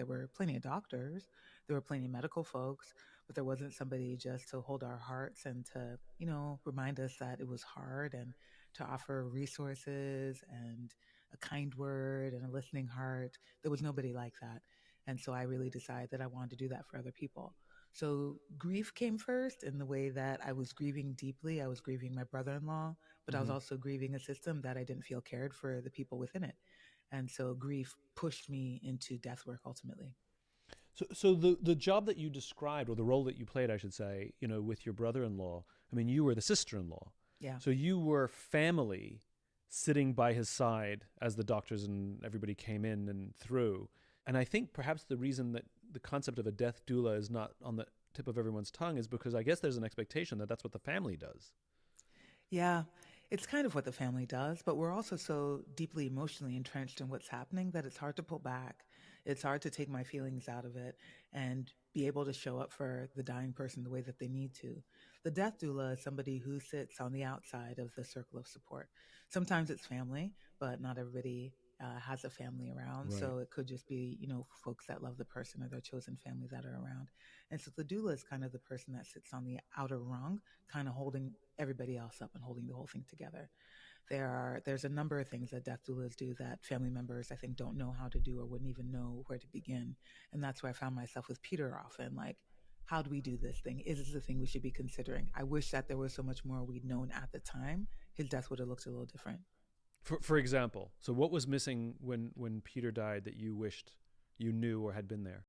There were plenty of doctors, there were plenty of medical folks, but there wasn't somebody just to hold our hearts and to, remind us that it was hard and to offer resources and a kind word and a listening heart. There was nobody like that. And so I really decided that I wanted to do that for other people. So grief came first in the way that I was grieving deeply. I was grieving my brother in law, but I was Hmm. also grieving a system that I didn't feel cared for the people within it. And so grief pushed me into death work ultimately. So the job that you described, or the role that you played, I should say, with your brother-in-law. I mean, you were the sister-in-law, Yeah. so you were family, sitting by his side as the doctors and everybody came in and through. And I think perhaps the reason that the concept of a death doula is not on the tip of everyone's tongue is because I guess there's an expectation that that's what the family does. Yeah, it's kind of what the family does, but we're also so deeply emotionally entrenched in what's happening that it's hard to pull back. It's hard to take my feelings out of it and be able to show up for the dying person the way that they need to. The death doula is somebody who sits on the outside of the circle of support. Sometimes it's family, but not everybody has a family around. Right. So it could just be, folks that love the person or their chosen family that are around. And so the doula is kind of the person that sits on the outer rung, kind of holding everybody else up and holding the whole thing together. There's a number of things that death doulas do that family members I think don't know how to do or wouldn't even know where to begin. And that's where I found myself with Peter often, like, how do we do this thing? Is this the thing we should be considering? I wish that there was so much more we'd known at the time. His death would have looked a little different. For example, so what was missing when Peter died that you wished you knew or had been there?